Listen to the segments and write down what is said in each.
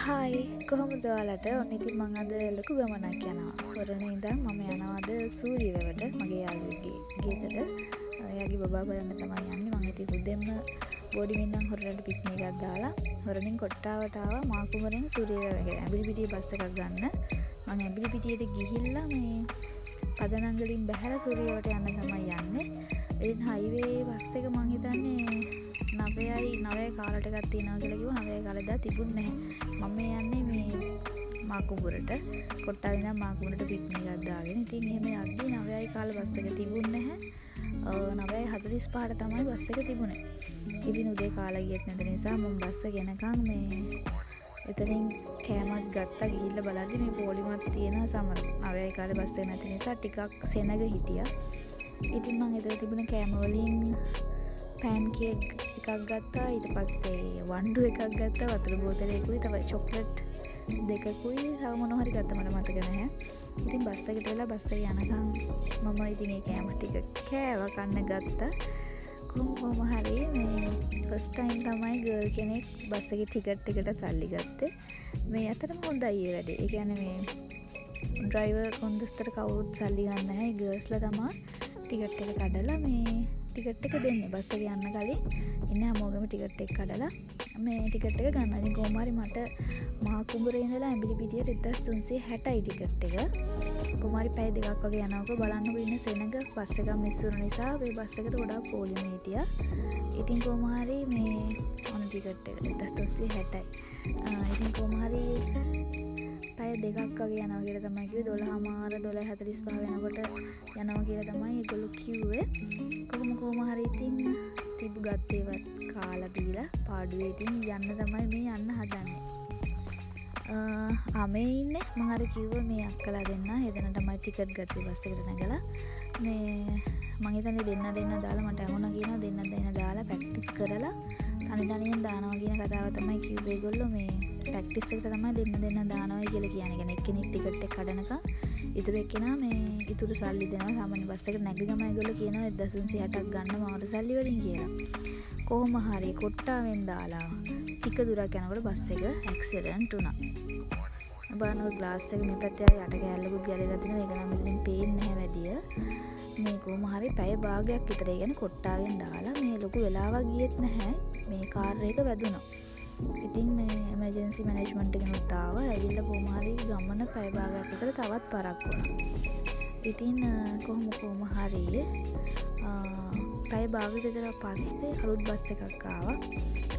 Hi කොහොමද ඔයාලට? ඔන්න ඉතින් මං අද ලොකු ගමනක් යනවා. හොරණේ ඉඳන් මම යනවාද සූරියවැවට මගේ යාළුවෙක්ගේ ගෙදර. එයාගේ බබා බලන්න තමයි යන්නේ. මං ඉතින් උදෙන්ම බෝඩින් ඉඳන් හොරණට පික්නික් එකක් දාලා හොරණින් කොට්ටාවට ආවා මාකුමරෙන් සූරියවැව කියලා. ඇඹිලිපිටිය බස් එකක් ගන්න. මං ඇඹිලිපිටියට ගිහිල්ලා මේ පදනංගලින් බැහැලා සූරියවැවට යන්න තමයි යන්නේ. ඉතින් හයිවේ බස් එක මං හිතන්නේ 9යි කාලට එකක් තියෙනවා කියලා කිව්වා. 9යි කාලේ දා තිබුණේ නැහැ. මම යන්නේ මේ මාකුඹුරට කොට්ටාවේ ඉඳන් මාකුඹුරට පික්නික් එකක් දාගෙන. ඉතින් එහෙම යද්දී 9යි කාලේ බස් එක තිබුණේ නැහැ. 9:45ට තමයි බස් එක තිබුණේ. ඉතින් උදේ කාලා ගියෙත් නැති නිසා මම බස් එක ගෙනකන් මේ එතනින් කෑමක් ගත්තා. ගිහිල්ලා බලද්දි මේ පොලිමත් තියෙන සමහර 9යි කාලේ බස් එක නැති නිසා ටිකක් සෙනග හිටියා. ඉතින් මම එතන තිබුණ කෑම වලින් පෑන් කේක් එකක් ගත්තා. ඊට පස්සේ වන්ඩු එකක් ගත්තා. වතුර බෝතලයකුයි තව චොක්ලට් දෙකකුයි තව මොනවා හරි ගත්තා මට මතක නැහැ. ඉතින් බස් එකට වෙලා බස් එක යනකම් මම ඉතින් ඒ කෑම ටික කෑවා කන්න ගත්තා. කොහොම හරි මේ ෆස්ට් ටයිම් තමයි ගර්ල් කෙනෙක් බස් එකේ ටිකට් එකට සල්ලි ගත්තේ. මේ අතරම හොඳයි ඒ වැඩේ. ඒ කියන්නේ මේ ඩ්‍රයිවර් කොන්දස්තර කවුරුත් සල්ලි ගන්න නැහැ. ගර්ල්ස්ලා තමයි ටිකට් එක කඩලා මේ ටිකට් එක දෙන්නේ. බස් එක යන්න කලින් ඉන්න හැමෝගෙම ටිකට් එක කඩලා මේ ටිකට් එක ගන්නවා. ඉතින් කොහොම හරි මට මාකුඹුරේ ඉඳලා ඇඹිලිපිටියට 1360යි ටිකට් එක. කොහොම හරි පැය දෙකක් වගේ යනකොට බලන්නකො ඉන්න සෙනඟ බස් එකක් මිස් වුණ නිසා මේ බස් එකට ගොඩාක් පොලිම හිටියා. ඉතින් කොහොම හරි මේ ඔන්න ටිකට් එක 1360යි. ඉතින් කොහොම හරි පැය දෙකක් වගේ යනවා කියලා තමයි කිව්වේ. 12:45 වෙනකොට යනවා කියලා තමයි ඒගොල්ලෝ කිව්වේ. කොහොම හරි ඉතින් තිබු ගත්තේවත් කාලා බීලා පාඩුවේ ඉතින් යන්න තමයි මේ යන්න හදන්නේ. ආමේ ඉන්නේ මම අර කිව්වා මේ අක්කලා දෙන්න හෙදන තමයි ටිකට් ගත්තේ බස් එකට නැගලා. මේ මම හිතන්නේ දෙන්න දාලා මට අහුණා කියනවා දෙන්න දාලා ප්‍රැක්ටිස් කරලා තනියෙන් දානවා කියන කතාව තමයි කිව්වේ. ඒගොල්ලෝ මේ ප්‍රැක්ටිස් එකට තමයි දෙන්න දානවා කියලා කියන්නේ. එක්කෙනෙක් ටිකට් එක කඩනකම් ඉතුරු එක්කෙනා මේ ඉතුරු සල්ලි දෙනවා. සාමාන්‍ය බස් එකට නැග ගම ඒගොල්ලෝ කියනවා 1360ක් ගන්න මාරු සල්ලි වලින් කියලා. කොහොම හරි කොට්ටාවෙන් දාලා ටික දුරක් යනකොට බස් එක ඇක්සිඩන්ට් වුණා. බලන්න ග්ලාස් එක මේ පැත්තේ යට කෑල්ලකුත් ගැලවිලා තිනවා. ඒක නම් මෙතනින් පේන්නේ නැහැ වැඩිය. මේ කොහොම හරි පැය භාගයක් විතර ඒ කියන්නේ කොට්ටාවෙන් දාලා මේ ලොකු වෙලාවක් ගියෙත් නැහැ. මේ කාර් එක වැදුණා. ඉතින් මේ එමර්ජන්සි මැනේජ්මන්ට් එකෙනුත් ආවා. ඇවිල්ලා කොහොම හරි ගමන පැය භාගයක් විතර තවත් පරක් වුණා. ඉතින් කොහොම හරි පැය භාගයක් විතර පස්සේ අලුත් බස් එකක් ආවා.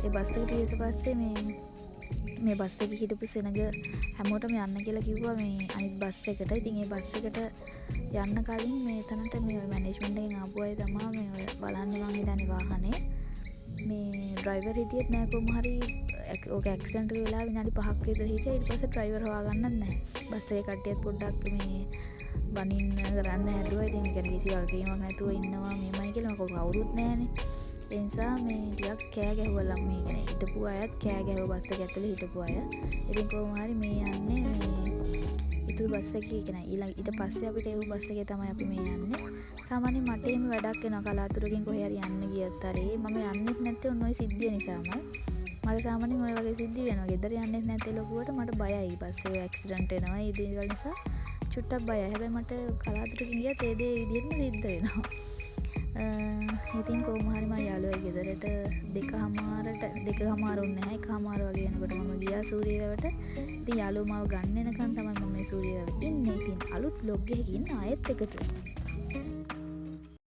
ඒ බස් එකට ඊට පස්සේ මේ බස් එකේ හිටපු සෙනඟ හැමෝටම යන්න කියලා කිව්වා මේ අනිත් බස් එකට. ඉතින් ඒ බස් එකට යන්න කලින් මේ තැනට මේ මැනේජ්මන්ට් එකෙන් ආපු අය තමයි මේ බලන්නේ මං හිතන්නේ වාහනේ. මේ ඩ්‍රයිවර් හිටියෙත් නෑ. කොහොම හරි ඕක ඇක්සිඩන්ට් එක වෙලා විනාඩි 5ක් විතර හිටියා. ඊට පස්සේ ඩ්‍රයිවර් හොයාගන්නත් නැහැ. බස් එකේ කට්ටියත් පොඩ්ඩක් මේ බනින්න කරන්න හැදුවා. ඉතින් ඒ කියන්නේ කිසි වගකීමක් නැතුව ඉන්නවා මේමයි කියලා මොකක් කවුරුත් නැහැනේ. ඒ නිසා මේ ටිකක් කෑ ගැහුවා මේ කියන්නේ හිටපු අයත් කෑ ගැහුවා බස් එක ඇතුලේ හිටපු අය. ඉතින් කොහොම හරි මේ යන්නේ මේ ඉතුරු බස් එකේ කියන්නේ ඊට පස්සේ අපිට ඒ බස් එකේ තමයි අපි මේ යන්නේ. සාමාන්‍යයෙන් මට එහෙම වැඩක් වෙනවා කලාතුරකින් කොහේ හරි යන්න ගියත් හරි මම යන්නෙත් නැත්තේ ඔන්න ඔය සිද්ධිය නිසාමයි. මට සාමාන්‍යයෙන් ඔය වගේ සිද්ධි වෙනවා. ගෙදර යන්නෙත් නැත්තේ ලොකුවට මට බයයි. බස් එකේ ඇක්සිඩන්ට් වෙනවා. ඒ දේවල් නිසා චුට්ටක් බයයි. හැබැයි මට කලාතුරකින් ගියත් ඒ දේ විදිහටම සිද්ධ වෙනවා. ඉතින් කොහොම හරි මම යාළුවයි ගෙදරට 2:00 නැහැ 1:00 වගේ යනකොට මම ගියා සූරියවැවට. ඉතින් යාළුවෝ මාව ගන්න එනකන් තමයි මම මේ සූරියවැව ඉන්නේ. ඉතින් අලුත් vlog එකකින් ආයෙත් එකතු වෙනවා.